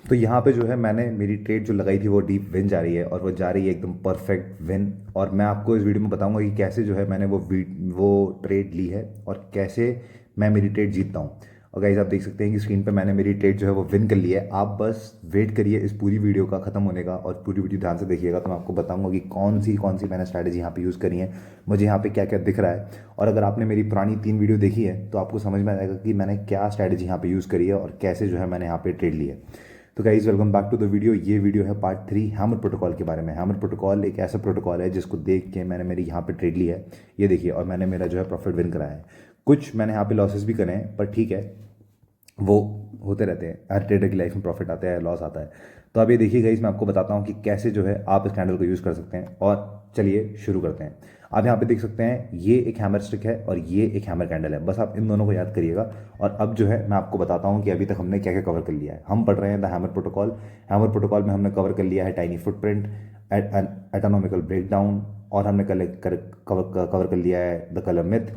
तो यहाँ पे जो है मैंने मेरी ट्रेड जो लगाई थी वो डीप विन जा रही है और वो जा रही है एकदम परफेक्ट विन। और मैं आपको इस वीडियो में बताऊंगा कि कैसे जो है मैंने वो ट्रेड ली है और कैसे मैं मेरी ट्रेड जीतता हूँ। और गाइस आप देख सकते हैं कि स्क्रीन पे मैंने मेरी ट्रेड जो है वो विन कर ली है। आप बस वेट करिए इस पूरी वीडियो का ख़त्म होने का और पूरी वीडियो ध्यान से देखिएगा, तो मैं आपको बताऊंगा कि कौन सी मैंने स्ट्रैटेजी यहाँ पे यूज़ करी है, मुझे यहाँ पे क्या क्या दिख रहा है। और अगर आपने मेरी पुरानी 3 वीडियो देखी है तो आपको समझ में आएगा कि मैंने क्या स्ट्रैटेजी यहाँ पे यूज़ करी है और कैसे जो है मैंने यहाँ पे ट्रेड ली है। तो guys welcome back to the video. ये वीडियो है पार्ट 3 हैमर प्रोटोकॉल के बारे में। हैमर प्रोटोकॉल एक ऐसा प्रोटोकॉल है जिसको देख के मैंने मेरी यहाँ पे ट्रेड ली है, ये देखिए, और मैंने मेरा जो है प्रॉफिट विन कराया है। कुछ मैंने यहाँ पे लॉसेस भी करे हैं, पर ठीक है, वो होते रहते हैं। हर ट्रेडर की लाइफ में प्रॉफिट आता है, लॉस आता है। तो अब ये देखिए गाइस, मैं आपको बताता हूँ कि कैसे जो है आप इस कैंडल को यूज़ कर सकते हैं। और चलिए शुरू करते हैं। आप यहाँ पे देख सकते हैं ये एक हैमर स्टिक है और ये एक हैमर कैंडल है, बस आप इन दोनों को याद करिएगा। और अब जो है मैं आपको बताता हूँ कि अभी तक हमने क्या क्या कवर कर लिया है। हम पढ़ रहे हैं the hammer protocol. Hammer protocol में हमने कवर कर लिया है टाइनी फुटप्रिंट, एटोनॉमिकल ब्रेकडाउन, और हमने कवर कर लिया है द कलर मिथ,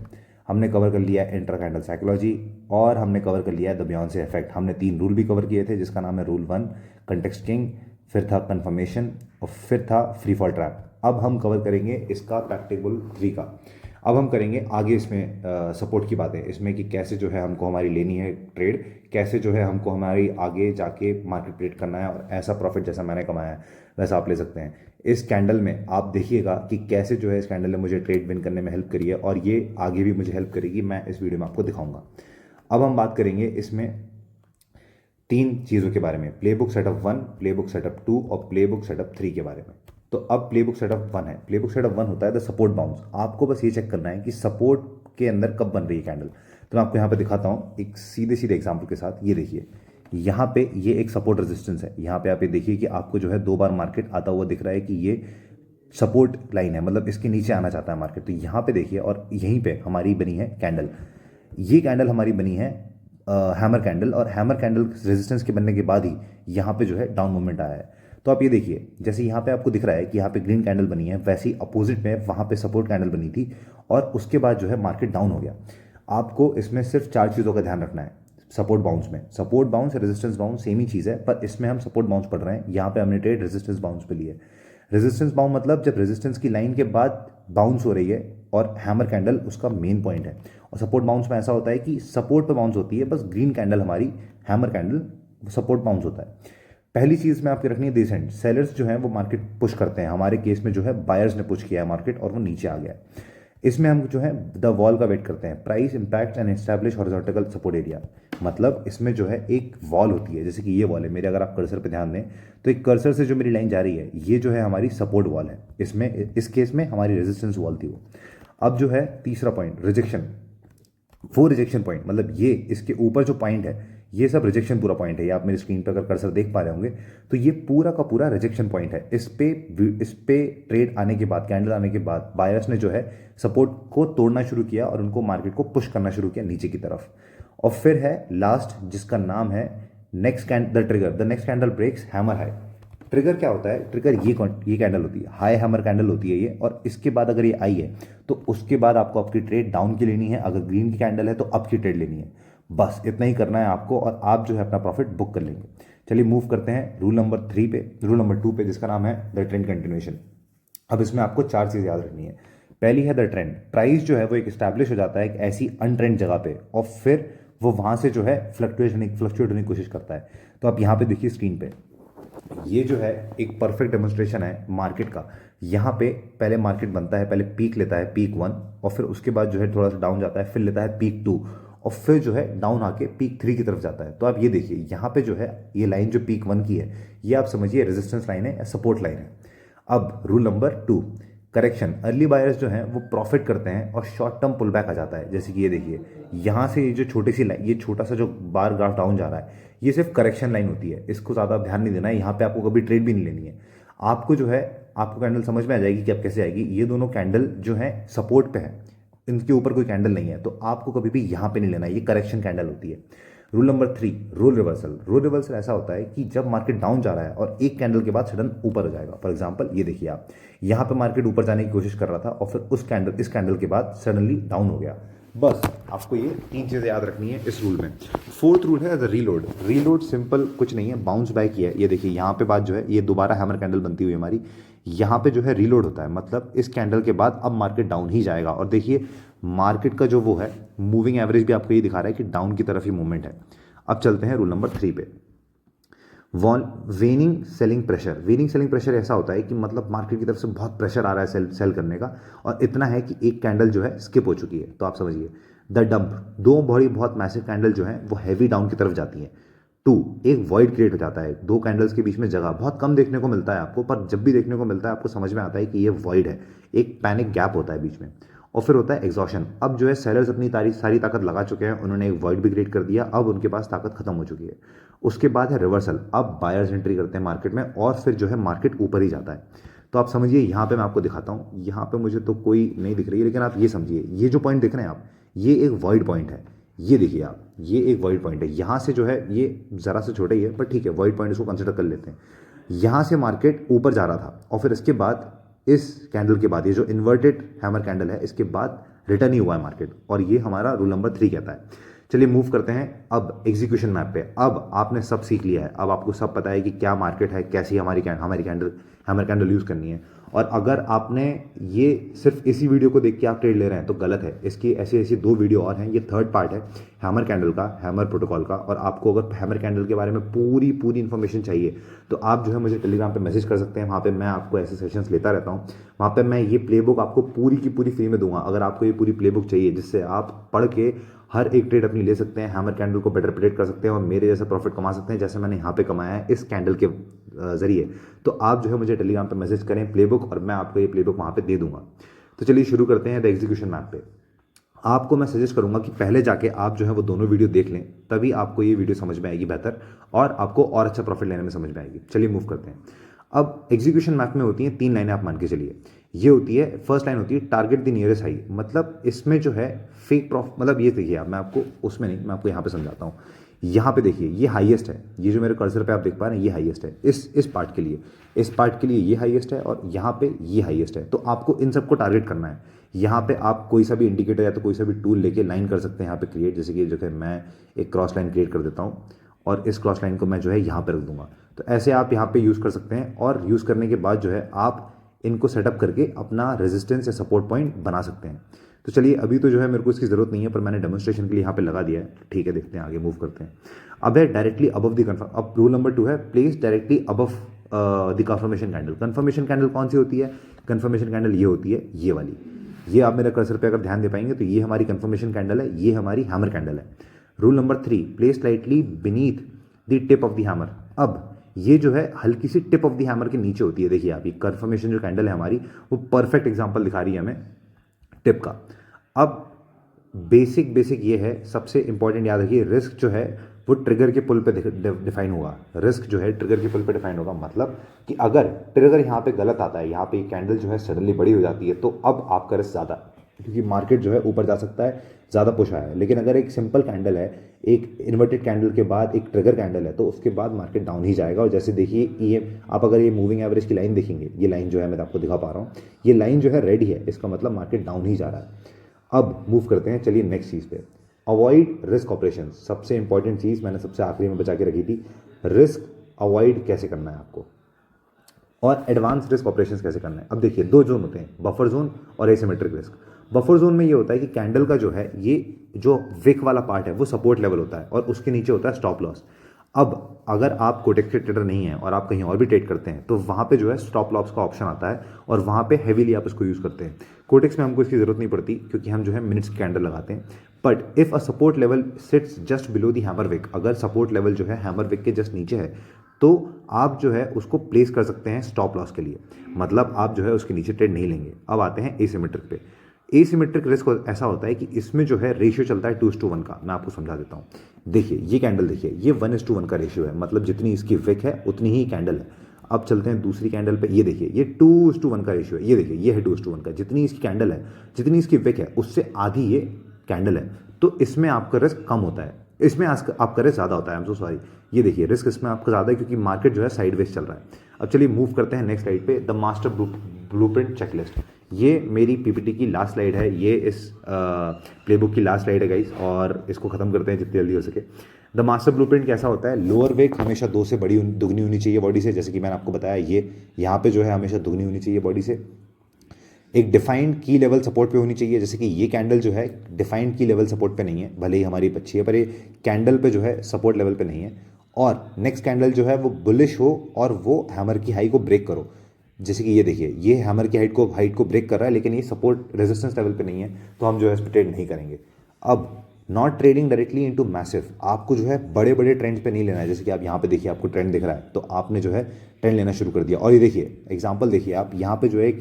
हमने कवर कर लिया है इंट्रा कैंडल साइकोलॉजी, और हमने कवर कर लिया है द बियॉन्से इफेक्ट। हमने 3 रूल भी कवर किए थे जिसका नाम है रूल 1 कंटेक्स्ट किंग, फिर था कन्फर्मेशन, और फिर था फ्री फॉल ट्रैप। अब हम कवर करेंगे इसका प्रैक्टिकल 3 का। अब हम करेंगे आगे इसमें सपोर्ट की बातें, इसमें कि कैसे जो है हमको हमारी लेनी है ट्रेड, कैसे जो है हमको हमारी आगे जाके मार्केट ट्रेड करना है, और ऐसा प्रॉफिट जैसा मैंने कमाया है वैसा आप ले सकते हैं। इस कैंडल में आप देखिएगा कि कैसे जो है इस कैंडल ने मुझे ट्रेड विन करने में हेल्प करी है, और ये आगे भी मुझे हेल्प करेगी, मैं इस वीडियो में आपको दिखाऊंगा। अब हम बात करेंगे इसमें 3 चीज़ों के बारे में, प्लेबुक सेटअप 1, प्लेबुक सेटअप 2 और प्लेबुक सेटअप 3 के बारे में। तो अब प्लेबुक सेटअप 1 है। प्लेबुक सेटअप 1 होता है द सपोर्ट बाउंस। आपको बस ये चेक करना है कि सपोर्ट के अंदर कब बन रही है कैंडल। तो मैं आपको यहाँ पे दिखाता हूँ एक सीधे सीधे एग्जाम्पल के साथ। ये देखिए, यहाँ पे ये एक सपोर्ट रेजिस्टेंस है। यहाँ पे आप ये देखिए कि आपको जो है 2 बार मार्केट आता हुआ दिख रहा है कि ये सपोर्ट लाइन है, मतलब इसके नीचे आना चाहता है मार्केट। तो यहाँ पे देखिए, और यहीं पे हमारी बनी है कैंडल। ये कैंडल हमारी बनी है हैमर कैंडल, और हैमर कैंडल रेजिस्टेंस के बनने के बाद ही यहाँ पे जो है डाउन मूवमेंट आया है। तो आप ये देखिए, जैसे यहाँ पे आपको दिख रहा है कि यहाँ पे ग्रीन कैंडल बनी है, वैसे ही अपोजिट में वहाँ पे सपोर्ट कैंडल बनी थी, और उसके बाद जो है मार्केट डाउन हो गया। आपको इसमें सिर्फ 4 चीज़ों का ध्यान रखना है सपोर्ट बाउंस में। Support bounce resistance bounce same ही चीज़ है, पर इसमें हम सपोर्ट बाउंस पढ़ रहे हैं। यहाँ पे हमने ट्रेड रेजिस्टेंस बाउंस पे लिए। रेजिस्टेंस बाउंस मतलब जब रेजिस्टेंस की लाइन के बाद बाउंस हो रही है, और हैमर कैंडल उसका मेन पॉइंट है। और सपोर्ट बाउंस में ऐसा होता है कि सपोर्ट पे बाउंस होती है, बस ग्रीन कैंडल हमारी हैमर कैंडल सपोर्ट बाउंस होता है। पहली चीज़ में आपकी रखनी है डिसेंट। सेलर्स जो हैं वो मार्केट पुश करते हैं, हमारे केस में जो है बायर्स ने पुश किया है मार्केट और वो नीचे आ गया है। इसमें हम जो है द वॉल का वेट करते हैं, price impact and establish horizontal support area. मतलब इसमें जो है एक वॉल होती है, जैसे कि ये वॉल है मेरे, अगर आप कर्सर पे ध्यान दें तो एक कर्सर से जो मेरी लाइन जा रही है ये जो है हमारी सपोर्ट वॉल है। इसमें इस केस में हमारी रेजिस्टेंस वॉल थी वो। अब जो है तीसरा पॉइंट रिजेक्शन, वो रिजेक्शन पॉइंट, मतलब ये इसके ऊपर जो पॉइंट है ये सब रिजेक्शन पूरा पॉइंट है। ये आप मेरी स्क्रीन पर अगर कर्सर देख पा रहे होंगे तो ये पूरा का पूरा रिजेक्शन पॉइंट है। इस पे ट्रेड आने के बाद, कैंडल आने के बाद बायर्स ने जो है सपोर्ट को तोड़ना शुरू किया और उनको मार्केट को पुश करना शुरू किया नीचे की तरफ। और फिर है लास्ट, जिसका नाम है next candle trigger, the next candle breaks hammer high. Trigger क्या होता है? ट्रिगर ये कैंडल होती है, हाई हैमर कैंडल होती है ये, और इसके बाद अगर ये आई है तो उसके बाद आपको आपकी ट्रेड डाउन की लेनी है, अगर ग्रीन की कैंडल है तो अप की ट्रेड लेनी है। बस इतना ही करना है आपको, और आप जो है अपना प्रॉफिट बुक कर लेंगे। चलिए मूव करते हैं रूल नंबर 3 पे, रूल नंबर 2 पे, जिसका नाम है द ट्रेंड कंटिन्यूएशन। अब इसमें आपको 4 चीज़ याद रखनी है। पहली है द ट्रेंड। प्राइस जो है वो एक इस्टेब्लिश हो जाता है एक ऐसी अनट्रेंड जगह पे, और फिर वो वहाँ से जो है फ्लक्चुएट होने की कोशिश करता है। तो आप यहाँ पे देखिए स्क्रीन पे, ये जो है एक परफेक्ट डेमोन्स्ट्रेशन है मार्केट का। यहाँ पे पहले मार्केट बनता है, पहले पीक लेता है पीक 1, और फिर उसके बाद जो है थोड़ा सा डाउन जाता है, फिर लेता है पीक 2, और फिर जो है डाउन आके पीक 3 की तरफ जाता है। तो आप ये देखिए यहाँ पे जो है ये लाइन जो पीक 1 की है ये आप समझिए रेजिस्टेंस लाइन है या सपोर्ट लाइन है। अब rule number 2 correction. Early buyers जो हैं वो प्रॉफिट करते हैं और शॉर्ट टर्म पुल बैक आ जाता है। जैसे कि ये देखिए यहाँ से ये जो छोटी सी लाइन, ये छोटा सा जो बार ग्राफ डाउन जा रहा है, ये सिर्फ करेक्शन लाइन होती है, इसको ज़्यादा ध्यान नहीं देना है। यहाँ पे आपको कभी ट्रेड भी नहीं लेनी है। आपको जो है आपको कैंडल समझ में आ जाएगी कि अब कैसे आएगी। ये दोनों कैंडल जो है सपोर्ट पे है, इनके ऊपर कोई कैंडल नहीं है, तो आपको कभी भी यहाँ पे नहीं लेना है, ये करेक्शन कैंडल होती है। Rule number 3 role reversal. Role reversal ऐसा होता है कि जब मार्केट डाउन जा रहा है और एक कैंडल के बाद सडन ऊपर हो जाएगा। फॉर एग्जांपल ये देखिए आप, यहाँ पे मार्केट ऊपर जाने की कोशिश कर रहा था और फिर इस कैंडल के बाद सडनली डाउन हो गया। बस आपको ये 3 चीज़ें याद रखनी है इस रूल में। फोर्थ रूल है द रीलोड। रीलोड सिंपल कुछ नहीं है, बाउंस बैक ही है। ये देखिए यहाँ पे बात जो है, ये दोबारा हैमर कैंडल बनती हुई हमारी, यहाँ पे जो है रीलोड होता है, मतलब इस कैंडल के बाद अब मार्केट डाउन ही जाएगा। और देखिए मार्केट का जो वो है मूविंग एवरेज भी आपको ये दिखा रहा है कि डाउन की तरफ ही मूवमेंट है। अब चलते हैं रूल नंबर 3 पे। वेनिंग सेलिंग प्रेशर। वेनिंग सेलिंग प्रेशर ऐसा होता है कि मतलब मार्केट की तरफ से बहुत प्रेशर आ रहा है सेल करने का, और इतना है कि एक कैंडल जो है स्किप हो चुकी है। तो आप समझिए द डंप, दो बड़ी बहुत मैसिव कैंडल जो है वो हैवी डाउन की तरफ जाती है। 2, एक वॉइड क्रिएट हो जाता है, दो कैंडल्स के बीच में जगह बहुत कम देखने को मिलता है आपको, पर जब भी देखने को मिलता है आपको समझ में आता है कि ये वॉइड है, एक पैनिक गैप होता है बीच में। और फिर होता है एग्जॉशन। अब जो है सेलर्स अपनी सारी ताकत लगा चुके हैं, उन्होंने एक वॉइड भी क्रिएट कर दिया, अब उनके पास ताकत खत्म हो चुकी है। उसके बाद है रिवर्सल, अब बायर्स एंट्री करते हैं मार्केट में और फिर जो है मार्केट ऊपर ही जाता है। तो आप समझिए यहाँ पे मैं आपको दिखाता हूँ, यहाँ पे मुझे तो कोई नहीं दिख रही है, लेकिन आप ये समझिए, ये जो पॉइंट दिख रहे हैं आप, ये एक वॉइड पॉइंट है। ये देखिए आप, ये एक वॉइड पॉइंट है, यहाँ से जो है ये ज़रा से छोटा ही है, पर ठीक है वॉइड पॉइंट इसको कंसिडर कर लेते हैं। यहाँ से मार्केट ऊपर जा रहा था और फिर इसके बाद इस कैंडल के बाद, ये जो इन्वर्टेड हैमर कैंडल है, इसके बाद रिटर्न ही हुआ है मार्केट, और ये हमारा रूल नंबर 3 कहता है। चलिए मूव करते हैं अब एग्जीक्यूशन मैप पे। अब आपने सब सीख लिया है, अब आपको सब पता है कि क्या मार्केट है, कैसी हमारी कैंडल हैमर कैंडल यूज़ करनी है। और अगर आपने ये सिर्फ इसी वीडियो को देख के आप ट्रेड ले रहे हैं तो गलत है, इसकी ऐसी ऐसी 2 वीडियो और हैं, ये थर्ड पार्ट है हैमर कैंडल का, हैमर प्रोटोकॉल का। और आपको अगर हैमर कैंडल के बारे में पूरी इन्फॉर्मेशन चाहिए तो आप जो है मुझे टेलीग्राम पे मैसेज कर सकते हैं, वहाँ पे मैं आपको ऐसे सेशंस लेता रहता हूँ। वहाँ पे मैं ये प्लेबुक आपको पूरी की पूरी फ्री में दूंगा। अगर आपको ये पूरी प्लेबुक चाहिए जिससे आप पढ़ के हर एक ट्रेड अपनी ले सकते हैं, हैमर कैंडल को बेटर प्रेडिक्ट कर सकते हैं और मेरे जैसा प्रॉफिट कमा सकते हैं जैसे मैंने यहाँ पे कमाया है इस कैंडल के जरिए, तो आप जो है मुझे टेलीग्राम पे मैसेज करें प्लेबुक, और मैं आपको ये प्लेबुक वहाँ पे दे दूंगा। तो चलिए शुरू करते हैं द एग्जीक्यूशन मैप पे। आपको मैं सजेस्ट करूंगा कि पहले जाके आप जो है वो दोनों वीडियो देख लें, तभी आपको ये वीडियो समझ में आएगी बेहतर, और आपको और अच्छा प्रॉफिट लेने में समझ में आएगी। चलिए मूव करते हैं। अब एग्जीक्यूशन मैप में होती हैं 3 लाइनें, आप मान के चलिए। ये होती है, फर्स्ट लाइन होती है टारगेट द नियरेस्ट हाई, मतलब इसमें जो है फेक प्रॉफिट, मतलब ये देखिए आप, मैं आपको उसमें नहीं, मैं आपको यहाँ पे समझाता हूँ। यहाँ पे देखिए ये हाईएस्ट है, ये जो मेरे कर्सर पे आप देख पा रहे हैं ये हाईएस्ट है इस पार्ट के लिए, इस पार्ट के लिए ये हाईएस्ट है और यहाँ पे ये हाईएस्ट है। तो आपको इन सबको टारगेट करना है। यहाँ पे आप कोई सा भी इंडिकेटर या तो कोई सा भी टूल लेके लाइन कर सकते हैं यहाँ पे क्रिएट, जैसे कि जो है मैं एक क्रॉस लाइन क्रिएट कर देता हूँ और इस क्रॉस लाइन को मैं जो है यहाँ पे रख दूंगा। तो ऐसे आप यहाँ पे यूज़ कर सकते हैं, और यूज़ करने के बाद जो है आप इनको सेटअप करके अपना रेजिस्टेंस या सपोर्ट पॉइंट बना सकते हैं। तो चलिए अभी तो जो है मेरे को इसकी ज़रूरत नहीं है, पर मैंने डेमोन्स्ट्रेशन के लिए यहाँ पे लगा दिया है। ठीक है, देखते हैं आगे मूव करते हैं। अब है डायरेक्टली अबव द कन्फर्म। अब रूल नंबर 2 है place directly above the confirmation candle. Confirmation candle कौन सी होती है? कन्फर्मेशन कैंडल ये होती है, ये वाली। ये आप मेरे कर्सर पे अगर ध्यान दे पाएंगे तो ये हमारी कन्फर्मेशन कैंडल है, ये हमारी हैमर कैंडल है। Rule number 3, place slightly beneath the tip of the hammer. अब ये जो है हल्की सी टिप ऑफ द हैमर के नीचे होती है। देखिए आप, ये कन्फर्मेशन जो कैंडल है हमारी, वो परफेक्ट एग्जांपल दिखा रही है हमें टिप का। अब बेसिक ये है, सबसे इंपॉर्टेंट याद रखिए, रिस्क जो है वो ट्रिगर के पुल पे डिफाइन होगा। रिस्क जो है ट्रिगर के पुल पे डिफाइन होगा, मतलब कि अगर ट्रिगर यहाँ पे गलत आता है, यहाँ पे कैंडल जो है सडनली बड़ी हो जाती है, तो अब आपका रिस्क ज़्यादा, क्योंकि मार्केट जो है ऊपर जा सकता है, ज़्यादा पुश आया है। लेकिन अगर एक सिंपल कैंडल है, एक इन्वर्टेड कैंडल के बाद एक ट्रिगर कैंडल है, तो उसके बाद मार्केट डाउन ही जाएगा। और जैसे देखिए ये, आप अगर ये मूविंग एवरेज की लाइन देखेंगे, ये लाइन जो है मैं आपको दिखा पा रहा हूँ, ये लाइन जो है रेड ही है, इसका मतलब मार्केट डाउन ही जा रहा है। अब मूव करते हैं, चलिए नेक्स्ट चीज़ पे। अवॉइड रिस्क ऑपरेशन, सबसे इंपॉर्टेंट चीज़ मैंने सबसे आखिरी में बचा के रखी थी। रिस्क अवॉइड कैसे करना है आपको, और एडवांस रिस्क ऑपरेशंस कैसे करना है। अब देखिए 2 जोन होते हैं, बफर जोन और एसिमेट्रिक रिस्क। बफर जोन में ये होता है कि कैंडल का जो है, ये जो विक वाला पार्ट है वो सपोर्ट लेवल होता है और उसके नीचे होता है स्टॉप लॉस। अब अगर आप कोटेक्स के ट्रेडर नहीं हैं और आप कहीं और भी ट्रेड करते हैं, तो वहाँ पे जो है स्टॉप लॉस का ऑप्शन आता है और वहाँ पे हेवीली आप इसको यूज़ करते हैं। कोटेक्स में हमको इसकी ज़रूरत नहीं पड़ती, क्योंकि हम जो है मिनट्स की कैंडल लगाते हैं। But if a support level sits just below the hammer wick, अगर सपोर्ट लेवल जो है हैमर विक के जस्ट नीचे है, तो आप जो है उसको प्लेस कर सकते हैं स्टॉप लॉस के लिए, मतलब आप जो है उसके नीचे ट्रेड नहीं लेंगे। अब आते हैं एसिमेट्रिक पे। एसिमेट्रिक रिस्क ऐसा होता है कि इसमें जो है रेशियो चलता है 2:1 का। मैं आपको समझा देता हूँ। देखिए ये कैंडल देखिए, ये 1:1 का रेशियो है, मतलब जितनी इसकी विक है उतनी ही कैंडल है। अब चलते हैं दूसरी कैंडल पे, ये देखिए ये 2:1 का रेशियो है, ये देखिए ये है 2:1 का। जितनी इसकी कैंडल है, जितनी इसकी विक है, उससे आधी ये कैंडल है, तो इसमें आपका रिस्क कम होता है, इसमें आपका रिस्क ज़्यादा होता है। आई एम सो सॉरी, ये देखिए रिस्क इसमें आपका ज़्यादा है, क्योंकि मार्केट जो है साइडवेज चल रहा है। अब चलिए मूव करते हैं नेक्स्ट स्लाइड पे, द मास्टर ब्लूप्रिंट चेकलिस्ट। ये मेरी पीपीटी की लास्ट स्लाइड है, ये इस प्लेबुक की लास्ट स्लाइड है गाइस, और इसको ख़त्म करते हैं जितनी जल्दी हो सके। द मास्टर ब्लूप्रिंट कैसा होता है? लोअर वेक हमेशा 2 से दुगनी होनी चाहिए बॉडी से, जैसे कि मैंने आपको बताया ये यहाँ पे जो है हमेशा दुगनी होनी चाहिए बॉडी से। एक डिफाइंड की लेवल सपोर्ट पे होनी चाहिए, जैसे कि ये कैंडल जो है डिफाइंड की लेवल सपोर्ट पे नहीं है, भले ही हमारी अच्छी है, पर ये कैंडल पे जो है सपोर्ट लेवल पे नहीं है। और नेक्स्ट कैंडल जो है वो बुलिश हो और वो हैमर की हाई को ब्रेक करो, जैसे कि ये देखिए ये हैमर की हाइट को ब्रेक कर रहा है, लेकिन ये सपोर्ट रेजिस्टेंस लेवल पे नहीं है, तो हम जो है इस पर ट्रेड नहीं करेंगे। अब not trading directly into massive, आपको जो है बड़े बड़े ट्रेंड्स पे नहीं लेना है। जैसे कि आप यहाँ पे देखिए आपको ट्रेंड दिख रहा है, तो आपने जो है ट्रेंड लेना शुरू कर दिया। और ये देखिए एग्जांपल देखिए आप यहाँ पे जो है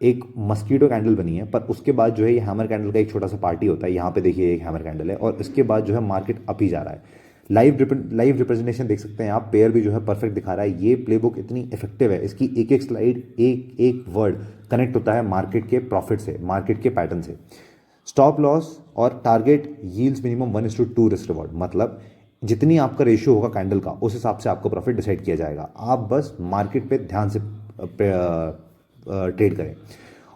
एक मस्कीटो कैंडल बनी है, पर उसके बाद जो है ये हैमर कैंडल का एक छोटा सा पार्टी होता है। यहाँ पे देखिए एक हैमर कैंडल है और उसके बाद जो है मार्केट अप ही जा रहा है। लाइव रिप्रेजेंटेशन देख सकते हैं आप, पेयर भी जो है परफेक्ट दिखा रहा है। ये प्लेबुक इतनी इफेक्टिव है, इसकी एक एक स्लाइड एक एक वर्ड कनेक्ट होता है मार्केट के प्रॉफिट से, मार्केट के पैटर्न से। स्टॉप लॉस और target yields minimum 1:2 risk reward, मतलब जितनी आपका रेशियो होगा कैंडल का उस हिसाब से आपको प्रॉफिट डिसाइड किया जाएगा। आप बस मार्केट पे ध्यान से ट्रेड करें।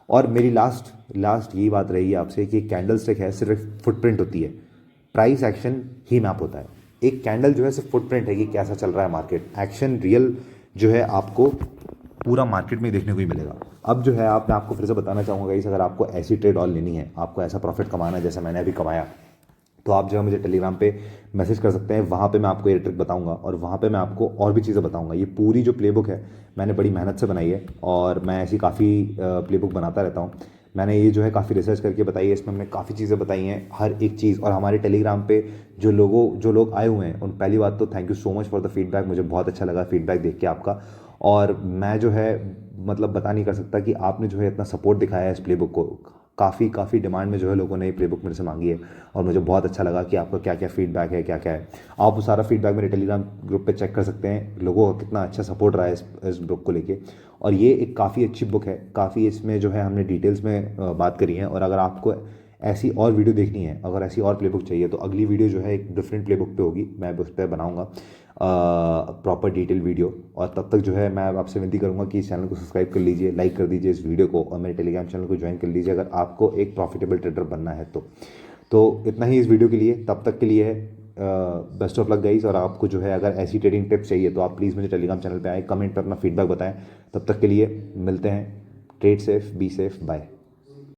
और मेरी लास्ट यही बात रहेगी आपसे कि कैंडल स्टिक है सिर्फ फुटप्रिंट होती है, प्राइस एक्शन ही मैप होता है। एक कैंडल जो है सिर्फ फुटप्रिंट है कि कैसा चल रहा है मार्केट, एक्शन रियल जो है आपको पूरा मार्केट में देखने को ही मिलेगा। अब जो है मैं आपको फिर से बताना चाहूँगा इस, अगर आपको ऐसी ट्रेड ऑल लेनी है, आपको ऐसा प्रॉफिट कमाना है जैसे मैंने अभी कमाया, तो आप जो है मुझे टेलीग्राम पे मैसेज कर सकते हैं। वहाँ पे मैं आपको ये ट्रिक बताऊँगा और वहाँ पे मैं आपको और भी चीज़ें बताऊँगा। ये पूरी जो प्लेबुक है मैंने बड़ी मेहनत से बनाई है और मैं ऐसी काफ़ी प्लेबुक बनाता रहता हूँ। मैंने ये जो है काफ़ी रिसर्च करके बताई है, इसमें हमने काफ़ी चीज़ें बताई हैं, हर एक चीज़। और हमारे टेलीग्राम पे जो लोग आए हुए हैं उन, पहली बात तो thank you so much for the feedback, मुझे बहुत अच्छा लगा फीडबैक देख के आपका। और मैं जो है मतलब बता नहीं कर सकता कि आपने जो है इतना सपोर्ट दिखाया है इस प्लेबुक को। काफ़ी डिमांड में जो है लोगों ने ये प्लेबुक मेरे से मांगी है और मुझे बहुत अच्छा लगा कि आपका क्या क्या फीडबैक है, क्या क्या है। आप वो सारा फीडबैक मेरे टेलीग्राम ग्रुप पे चेक कर सकते हैं, लोगों का कितना अच्छा सपोर्ट रहा है इस बुक को लेके। और ये एक काफ़ी अच्छी बुक है, काफ़ी इसमें जो है हमने डिटेल्स में बात करी है। और अगर आपको ऐसी और वीडियो देखनी है, अगर ऐसी और प्लेबुक चाहिए, तो अगली वीडियो जो है एक डिफरेंट प्लेबुक पे होगी, मैं उस पर बनाऊँगा प्रॉपर डिटेल वीडियो। और तब तक जो है मैं आपसे विनती करूंगा कि इस चैनल को सब्सक्राइब कर लीजिए, लाइक कर दीजिए इस वीडियो को, और मेरे टेलीग्राम चैनल को ज्वाइन कर लीजिए अगर आपको एक प्रॉफिटेबल ट्रेडर बनना है तो इतना ही इस वीडियो के लिए। तब तक के लिए है बेस्ट ऑफ लक गाइस। और आपको जो है अगर ऐसी ट्रेडिंग टिप्स चाहिए तो आप प्लीज़ मुझे टेलीग्राम चैनल पर आए, कमेंट पर अपना फीडबैक बताएं। तब तक के लिए मिलते हैं। Trade safe, be safe, bye.